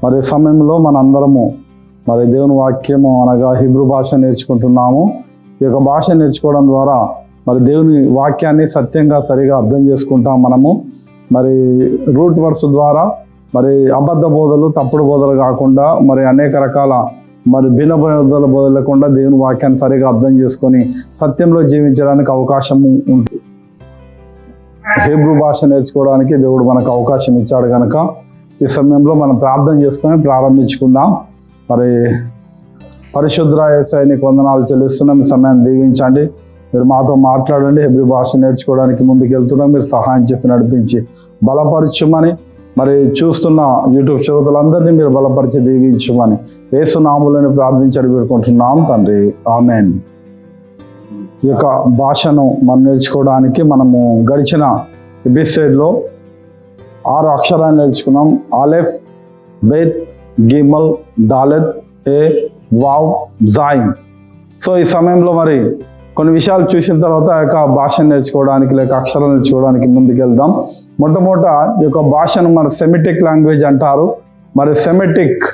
మరి సమయంలో మనందరము మరి దేవుని వాక్యము అనగా హిబ్రూ భాష నేర్చుకుంటున్నాము. ఈ యొక్క భాష నేర్చుకోవడం ద్వారా మరి దేవుని వాక్యాన్ని సత్యంగా సరిగా అర్థం చేసుకుంటాం. మనము మరి రూట్ వర్డ్స్ ద్వారా మరి అబద్ధ బోధలు, తప్పుడు బోధలు కాకుండా మరి అనేక రకాల మరి భిన్న బోధలు బోధలేకుండా దేవుని వాక్యాన్ని సరిగా అర్థం చేసుకొని సత్యంలో జీవించడానికి అవకాశం ఉంటుంది. హీబ్రూ భాష నేర్చుకోవడానికి దేవుడు మనకు అవకాశం ఇచ్చాడు కనుక ఈ సమయంలో మనం ప్రార్థన చేసుకొని ప్రారంభించుకుందాం. మరి పరిశుద్ధ యేసయ్యకి వందనాలు చెల్లిస్తున్నాం. ఈ సమయాన్ని దీవించండి. మీరు మాతో మాట్లాడండి. హీబ్రూ భాష నేర్చుకోవడానికి ముందుకు వెళ్తున్నాం. మీరు సహాయం చేసి నడిపించి బలపరచుమని, మరి చూస్తున్న యూట్యూబ్ శ్రోతలందరినీ మీరు బలపరిచి దీవించమని యేసు నామములో ప్రార్థించి వేడుకుంటున్నాం తండ్రి. ఆమేన్. ఈ యొక్క భాషను మనం నేర్చుకోవడానికి మనము గడిచిన ఎపిసోడ్లో 6 అక్షరాలు నేర్చుకున్నాం. ఆలెఫ్, బెత్, గిమల్, దాలెత్, ఏ, వావ్, జాయిన్. సో ఈ సమయంలో మరి కొన్ని విషయాలు చూసిన తర్వాత ఆ యొక్క భాష నేర్చుకోవడానికి లేక అక్షరాలు నేర్చుకోవడానికి ముందుకెళ్దాం. మొట్టమొదట ఈ యొక్క భాషను మన సెమిటిక్ లాంగ్వేజ్ అంటారు. మరి సెమిటిక్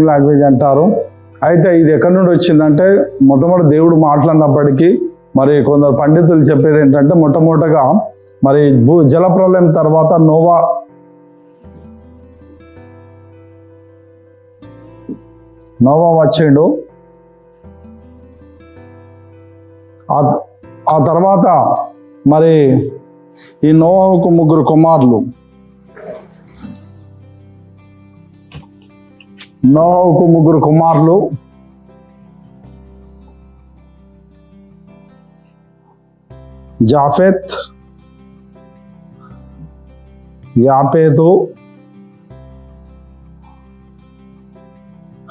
లాంగ్వేజ్ అంటారు. అయితే ఇది ఎక్కడి నుండి వచ్చిందంటే మొట్టమొదటి దేవుడు మాట్లాడినప్పటికీ మరి కొందరు పండితులు చెప్పేది ఏంటంటే మొట్టమొదటగా మరి జలప్రలయం తర్వాత నోవా వచ్చిండు. ఆ తర్వాత మరి ఈ నోవాకు 3 కుమారులు. జాఫెత్, యాపేతు,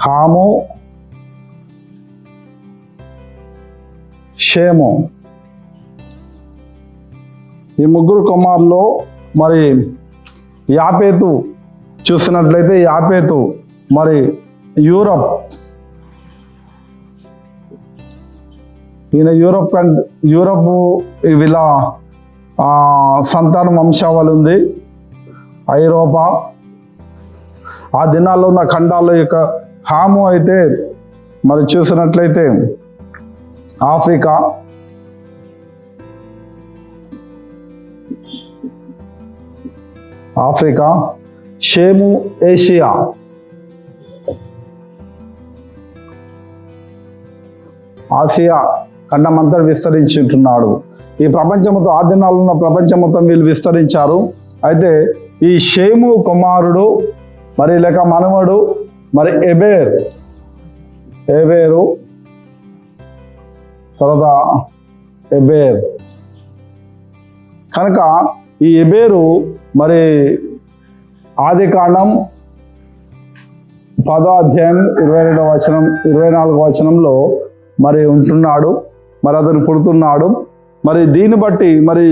హాము, షేము. ఈ 3 కుమారులు. మరి యాపేతు చూసినట్లయితే యాపేతు మరి యూరప్, ఈయన యూరప్ వీళ్ళ సంతానం వంశావళి ఉంది. ఐరోపా ఆ దినాల్లో ఉన్న ఖండాల్లో యొక్క హాము అయితే మరి చూసినట్లయితే ఆఫ్రికా, షేము ఏషియా. ఆసియా ఖండమంతా విస్తరించుంటున్నాడు. ఈ ప్రపంచంతో ఆ దినాల్లో ఉన్న ప్రపంచం మొత్తం వీళ్ళు విస్తరించారు. అయితే ఈ షేము కుమారుడు మరి లేక మనవడు మరి ఎబేరు తర్వాత ఎబేర్. కనుక ఈ ఎబేరు మరి ఆదికాండం 10వ అధ్యాయం 22వ వచనం 24వ వచనంలో మరి ఉంటున్నాడు. మరి అతను పుడుతున్నాడు. మరి దీన్ని బట్టి మరి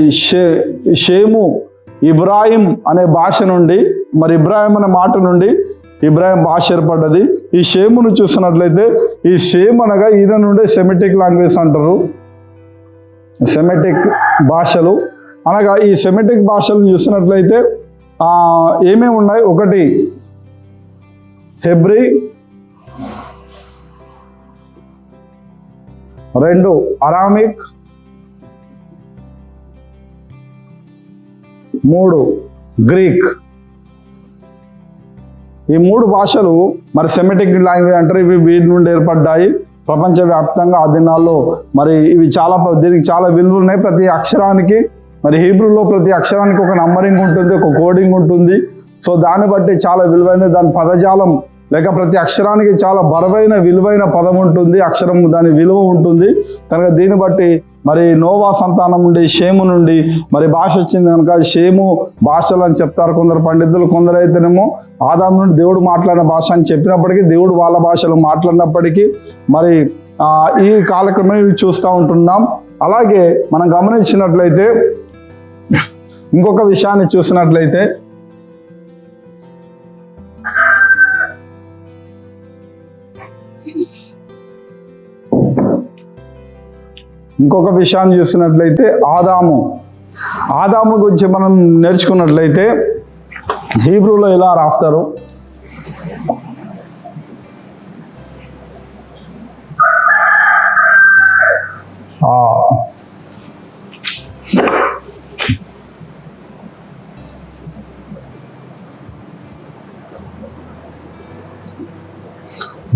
షేము ఇబ్రాహిం అనే భాష నుండి మరి ఇబ్రాహిం అనే మాట నుండి ఇబ్రాహిం భాష ఏర్పడ్డది. ఈ షేమును చూసినట్లయితే ఈ షేమ్ అనగా ఈయన నుండే సెమిటిక్ లాంగ్వేజ్ అంటారు. సెమిటిక్ భాషలు అనగా ఈ సెమిటిక్ భాషలు చూసినట్లయితే ఏమేమి ఉన్నాయి? 1 హెబ్రీ, 2 అరామిక్, 3 గ్రీక్. ఈ 3 భాషలు మరి సెమిటిక్ లాంగ్వేజ్ అంటారు. ఇవి వీటి నుండి ఏర్పడ్డాయి ప్రపంచవ్యాప్తంగా ఆ దినాల్లో. మరి ఇవి దీనికి చాలా విలువలు ఉన్నాయి. ప్రతి అక్షరానికి మరి హీబ్రూలో ప్రతి అక్షరానికి ఒక నంబరింగ్ ఉంటుంది, ఒక కోడింగ్ ఉంటుంది. సో దాన్ని బట్టి చాలా విలువైన దాని పదజాలం లేక ప్రతి అక్షరానికి చాలా బరువైన విలువైన పదం ఉంటుంది, అక్షరం దాని విలువ ఉంటుంది. కనుక దీన్ని బట్టి మరి నోవా సంతానం నుండి షేము నుండి మరి భాష వచ్చింది కనుక షేము భాషలు అని చెప్తారు కొందరు పండితులు. కొందరైతేనేమో ఆదాం నుండి దేవుడు మాట్లాడిన భాష అని చెప్పినప్పటికీ దేవుడు వాళ్ళ భాషలు మాట్లాడినప్పటికీ మరి ఈ కాలక్రమం ఇవి చూస్తూ ఉంటున్నాం. అలాగే మనం గమనించినట్లయితే ఇంకొక విషయాన్ని చూసినట్లయితే ఇంకొక విషయాన్ని చూసినట్లయితే ఆదాము గురించి మనం నేర్చుకున్నట్లయితే హీబ్రూలో ఇలా రాస్తారు.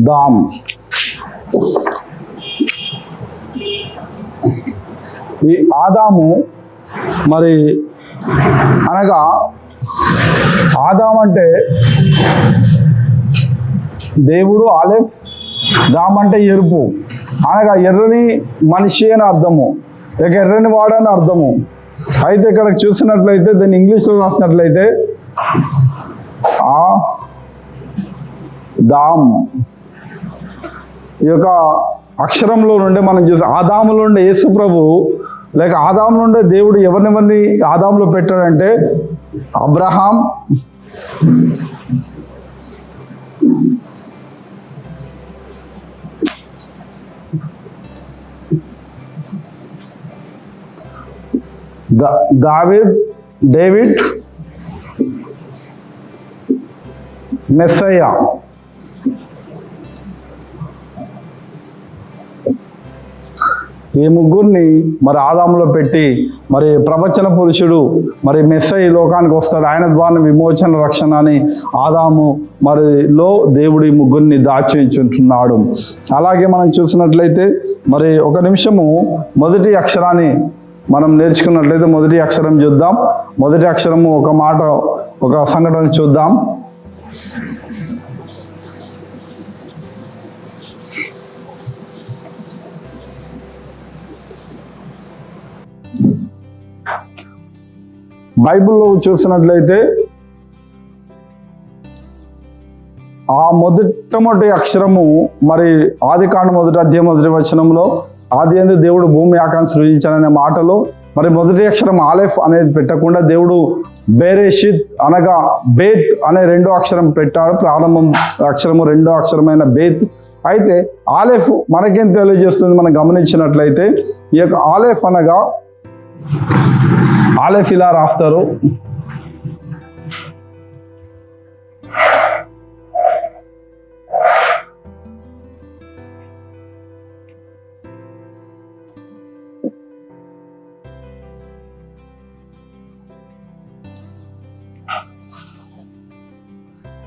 దామ్ ఈ ఆదాము మరి అనగా ఆదాం అంటే దేవుడు, ఆలెఫ్, దామ్ అంటే ఎరుపు అనగా ఎర్రని మనిషి అని అర్థము, లేక ఎర్రని వాడని అర్థము. అయితే ఇక్కడ చూసినట్లయితే దీన్ని ఇంగ్లీష్లో రాసినట్లయితే దామ్ ఈ యొక్క అక్షరంలో నుండి మనం చూసి ఆదాములో నుండి యేసు ప్రభు లేక ఆదాము నుండి దేవుడు ఎవరినెవరిని ఆదాములో పెట్టాడంటే అబ్రహాం, డేవిడ్, మెస్సయ్య. ఈ ముగ్గురిని మరి ఆదాములో పెట్టి మరి ప్రవచన పురుషుడు మరి మెస్సయ్య లోకానికి వస్తాడు, ఆయన ద్వారా విమోచన రక్షణ అని ఆదాము మరిలో దేవుడి ముగ్గురిని దాచించుంటున్నాడు. అలాగే మనం చూసినట్లయితే మరి ఒక నిమిషము మొదటి అక్షరాన్ని మనం నేర్చుకున్నట్లయితే మొదటి అక్షరం చూద్దాం. మొదటి అక్షరము ఒక సంఘటన చూద్దాం. బైబిల్లో చూసినట్లయితే ఆ మొట్టమొదటి అక్షరము మరి ఆదికాండం 1వ అధ్యాయం 1వ వచనంలో ఆది యందు దేవుడు భూమి ఆకాశం సృజించాననే మాటలో మరి మొదటి అక్షరం ఆలెఫ్ అనేది పెట్టకుండా దేవుడు బేరేషిత్ అనగా బేత్ అనే 2వ అక్షరం పెట్టాడు. ప్రారంభం అక్షరము 2వ అక్షరమైన బేత్. అయితే ఆలెఫ్ మనకేం తెలియజేస్తుంది మనం గమనించినట్లయితే ఈ యొక్క ఆలెఫ్ అనగా ఆలెఫ్ ఇలా రాస్తారు.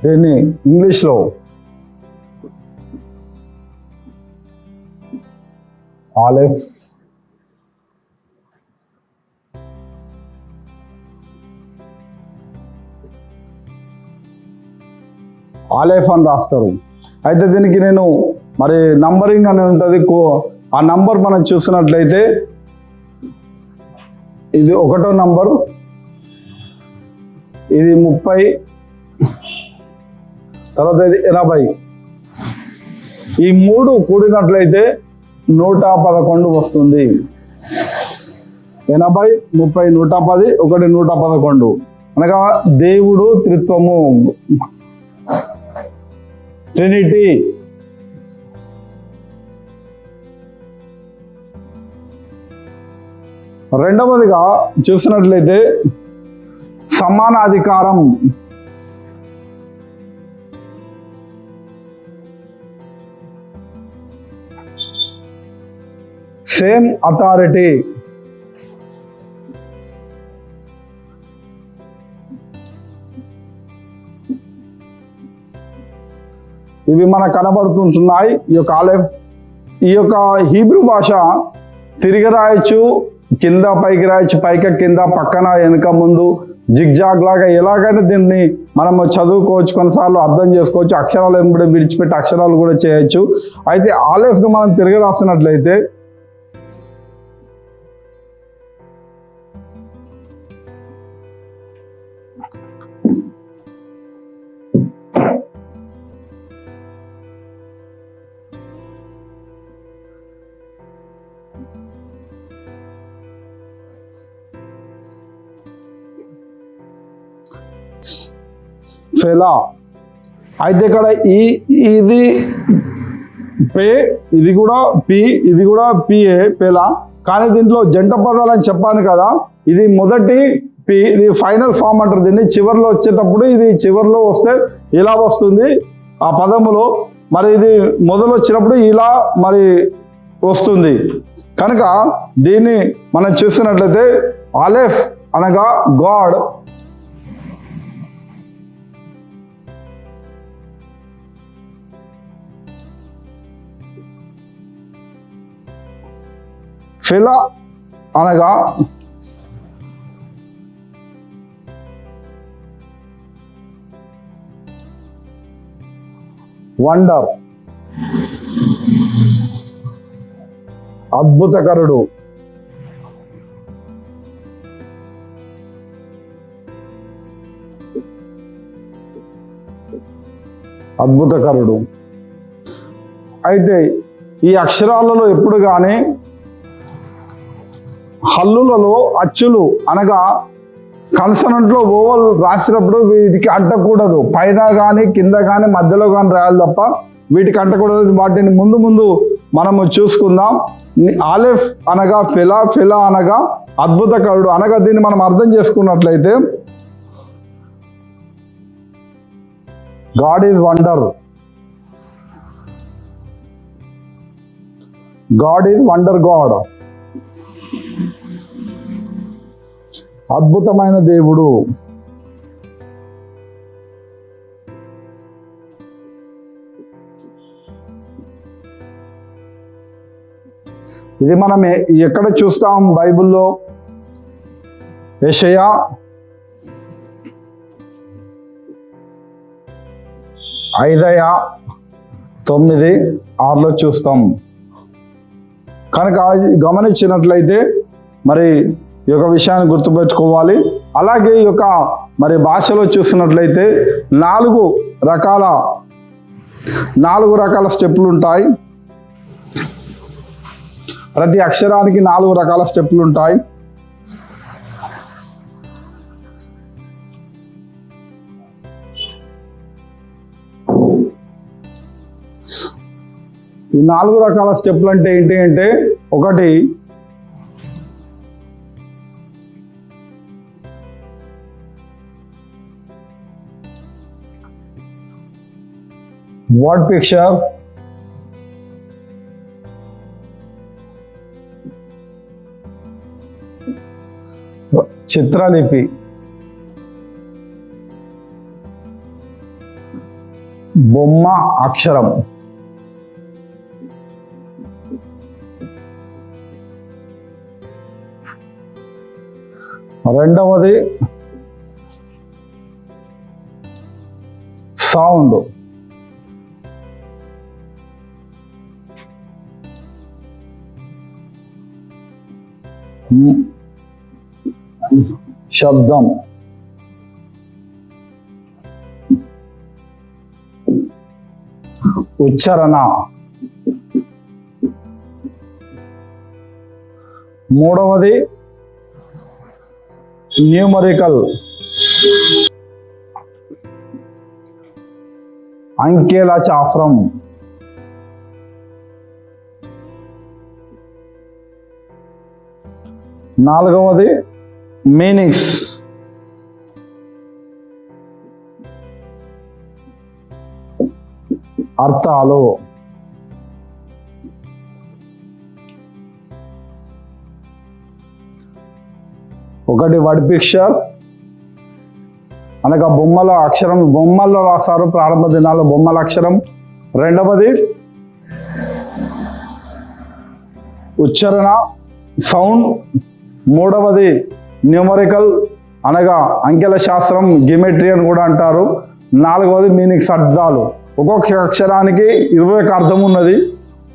దీన్ని ఇంగ్లీష్లో ఆలెఫ్, ఆలెఫ్ అని రాస్తారు. అయితే దీనికి నేను మరి నంబరింగ్ అనేది ఉంటుంది. ఆ నంబర్ మనం చూసినట్లయితే ఇది 1వ నంబర్, ఇది 30, తర్వాత ఇది 80. ఈ 3 కూడినట్లయితే 111 వస్తుంది. 80, 30, 110, 1 111 అనగా దేవుడు త్రిత్వము, ట్రినిటీ. రెండవదిగా చూసినట్లయితే సమానాధికారం, సేమ్ అథారిటీ. ఇవి మనకు కనబడుతుంటున్నాయి. ఈ యొక్క హీబ్రూ భాష తిరిగి రాయొచ్చు, కింద పైకి రాయొచ్చు, పైకి కింద, పక్కన వెనుక ముందు, జిగ్జాగ్ లాగా ఎలాగైనా దీన్ని మనం చదువుకోవచ్చు, కొన్నిసార్లు అర్థం చేసుకోవచ్చు. అక్షరాలు ఎంబడి విడిచిపెట్టి అక్షరాలు కూడా చేయొచ్చు. అయితే ఆలెఫ్ను మనం తిరిగి రాసినట్లయితే ఫెలా. అయితే ఇక్కడ ఇది పే, ఇది కూడా పి, ఇది కూడా పిఏ, పెలా. కానీ దీంట్లో జంట పదాలు అని చెప్పాను కదా, ఇది మొదటి ఇది ఫైనల్ ఫామ్ అంటారు దీన్ని. చివరిలో వచ్చేటప్పుడు ఇది చివరిలో వస్తే ఇలా వస్తుంది ఆ పదములో, మరి ఇది మొదలు వచ్చినప్పుడు ఇలా మరి వస్తుంది. కనుక దీన్ని మనం చూసినట్లయితే అలెఫ్ అనగా గాడ్, ఫిలా అనగా వండర్, అద్భుతకరుడు, అద్భుతకరుడు. అయితే ఈ అక్షరాలలో ఎప్పుడు కానీ హల్లులలో అచ్చులు అనగా కన్సనెంట్లో ఓవల్ రాసినప్పుడు వీటికి అంటకూడదు. పైన కానీ కింద కానీ మధ్యలో కానీ రాయాలి తప్ప వీటికి అంటకూడదు. వాటిని ముందు ముందు మనము చూసుకుందాం. ఆలెఫ్ అనగా ఫిలా, ఫిలా అనగా అద్భుతకరుడు అనగా దీన్ని మనం అర్థం చేసుకున్నట్లయితే God is wonder, God is wonder God, అద్భుతమైన దేవుడు. ఇది మనం ఎక్కడ చూస్తాం బైబిల్లో? యెషయా 5:9-6 చూస్తాం. కనుక గమనించినట్లయితే మరి ఈ యొక్క విషయాన్ని గుర్తుపెట్టుకోవాలి. అలాగే ఈ యొక్క మరి భాషలో చూసినట్లయితే 4 రకాల స్టెప్పులు ఉంటాయి. ప్రతి అక్షరానికి 4 రకాల స్టెప్పులు ఉంటాయి. ఈ 4 రకాల స్టెప్పులు అంటే ఏంటి అంటే, ఒకటి వర్డ్ పిక్చర్, చిత్రలిపి, బొమ్మ అక్షరం, రెండవది సౌండ్, శబ్దం, ఉచ్చారణ, మూడవది న్యూమరికల్, అంకెల శాస్త్రం, నాలుగవది మీనింగ్స్, అర్థాలు. ఒకటి వర్డ్ పిక్చర్ అనగా బొమ్మల అక్షరం, బొమ్మల్లో రాస్తారు ప్రారంభ దినాల్లో బొమ్మల అక్షరం. రెండవది ఉచ్చారణ సౌండ్. మూడవది న్యూమరికల్ అనగా అంకెల శాస్త్రం, గిమెట్రీ అని కూడా అంటారు. నాలుగవది మీనింగ్స్, అర్థాలు. ఒక్కొక్క అక్షరానికి 21 అర్థం ఉన్నది.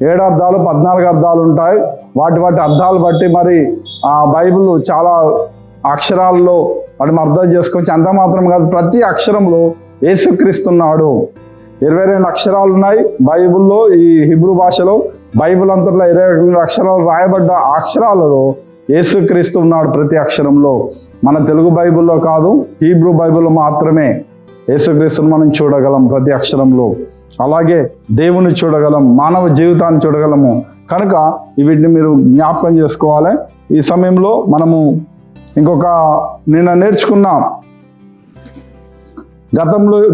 7 అర్థాలు, 14 అర్థాలు ఉంటాయి. వాటి అర్థాలు బట్టి మరి ఆ బైబిల్ చాలా అక్షరాల్లో వాటిని అర్థం చేసుకోవచ్చు. అంత మాత్రం కాదు, ప్రతి అక్షరంలో యేసుక్రీస్తున్నాడు. 22 అక్షరాలు ఉన్నాయి బైబిల్లో. ఈ హిబ్రూ భాషలో బైబిల్ అంతట్లో 22 అక్షరాలు రాయబడ్డ అక్షరాలలో యేసుక్రీస్తు ఉన్నాడు ప్రతి అక్షరంలో. మన తెలుగు బైబిల్లో కాదు, హీబ్రూ బైబిల్లో మాత్రమే యేసుక్రీస్తుని మనం చూడగలం ప్రతి అక్షరంలో. అలాగే దేవుని చూడగలం, మానవ జీవితాన్ని చూడగలము. కనుక వీటిని మీరు జ్ఞాపకం చేసుకోవాలి. ఈ సమయంలో మనము నిన్న నేర్చుకున్న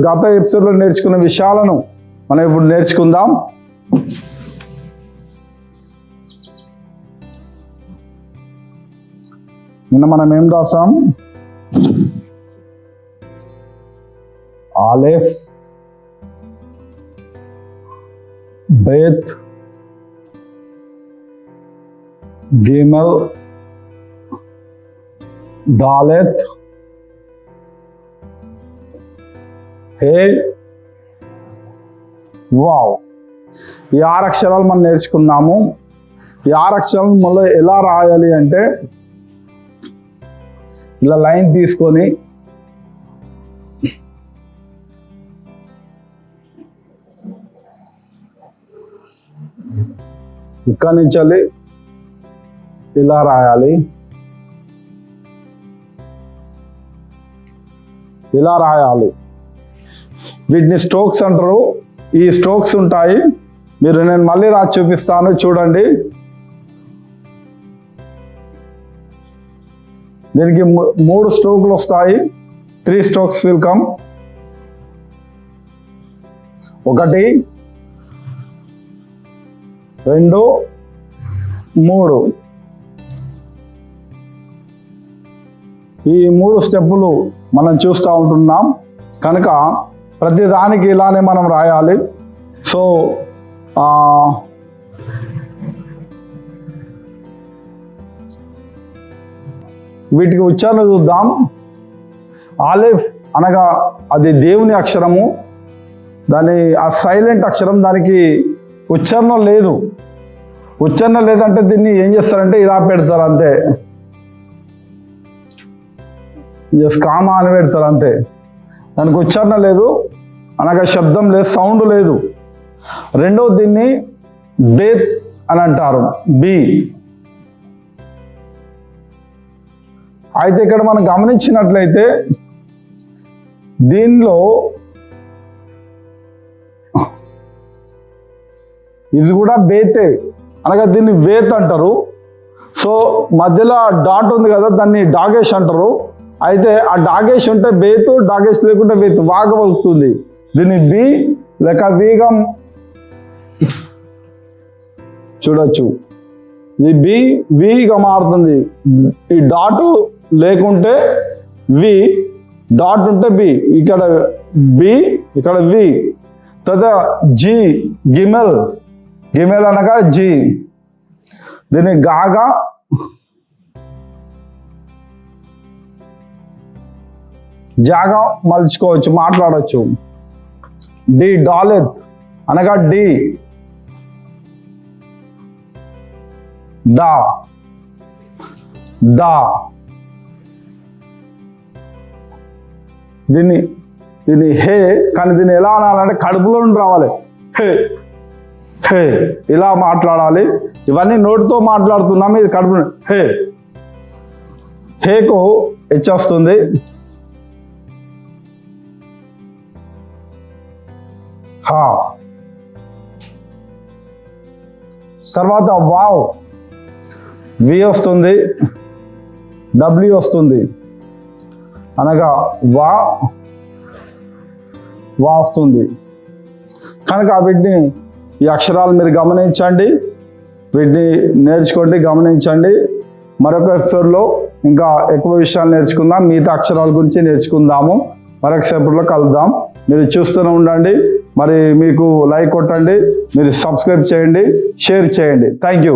గత ఎపిసోడ్లో నేర్చుకున్న విషయాలను మనం ఇప్పుడు నేర్చుకుందాం. నిన్న మనం ఏం రాసాం? ఆలెఫ్, బేత్, గిమల్, దాలెత్, హే, వావ్. ఈ 6 అక్షరాలు మనం నేర్చుకున్నాము. ఈ 6 అక్షరాలు మళ్ళీ ఎలా రాయాలి అంటే ఇలా లైన్ తీసుకొని ఇక్కడి నుంచి ఇలా రాయాలి. వీటిని స్ట్రోక్స్ అంటారు. ఈ స్ట్రోక్స్ ఉంటాయి. నేను మళ్ళీ రాసి చూపిస్తాను, చూడండి. దీనికి 3 స్ట్రోకులు వస్తాయి. 3 strokes will come. 1 2 3. ఈ 3 స్టెప్పులు మనం చూస్తూ ఉంటున్నాం. కనుక ప్రతి దానికి ఇలానే మనం రాయాలి. సో వీటికి ఉచ్చారణ చూద్దాం. ఆలెఫ్ అనగా అది దేవుని అక్షరము. ఆ సైలెంట్ అక్షరం, దానికి ఉచ్చారణ లేదు. ఉచ్చారణ లేదంటే దీన్ని ఏం చేస్తారంటే ఇలా పెడతారు అంతే, జస్ట్ కామా అని పెడతారు అంతే. దానికి ఉచ్చారణ లేదు, అనగా శబ్దం లేదు, సౌండ్ లేదు. రెండో దీన్ని బేత్ అని అంటారు, బి. అయితే ఇక్కడ మనం గమనించినట్లయితే దీనిలో ఇది కూడా బేతే, అనగా దీన్ని వేత్ అంటారు. సో మధ్యలో డాట్ ఉంది కదా, దాన్ని డాగేష్ అంటారు. అయితే ఆ డాగేష్ ఉంటే బేతు, డాగేష్ లేకుంటే బేతు, వాగబలుగుతుంది. దీన్ని బి లేక వీగా చూడొచ్చు. ఇది విగా మారుతుంది. ఈ డాట్ లేకుంటే వి, డాట్ ఉంటే బి. ఇక్కడ బి, ఇక్కడ వి. తర్వాత జి, గిమెల్. గిమెల్ అనగా జి. దీన్ని గాగా, జాగా మలుచుకోవచ్చు, మాట్లాడవచ్చు. డి, డాలెత్ అనగా డి. డా, దా. దీన్ని హే, కానీ దీన్ని ఎలా అనాలంటే కడుపులో నుండి రావాలి. హే, హే, ఇలా మాట్లాడాలి. ఇవన్నీ నోటితో మాట్లాడుతున్నాము, ఇది కడుపు. హే, హేకు హెచ్ వస్తుంది. హా. తర్వాత వావ్, వి వస్తుంది, డబ్ల్యూ వస్తుంది, అనగా వా వస్తుంది. కనుక వీటిని, ఈ అక్షరాలు మీరు గమనించండి, వీటిని నేర్చుకోండి, గమనించండి. మరొక ఎపిసోడ్లో ఇంకా ఎక్కువ విషయాలు నేర్చుకుందాం. మిగతా అక్షరాల గురించి నేర్చుకుందాము. మరొక ఎపిసోడ్లో కలుద్దాం. మీరు చూస్తూనే ఉండండి. మరి మీకు లైక్ కొట్టండి, మీరు సబ్స్క్రైబ్ చేయండి, షేర్ చేయండి. Thank you.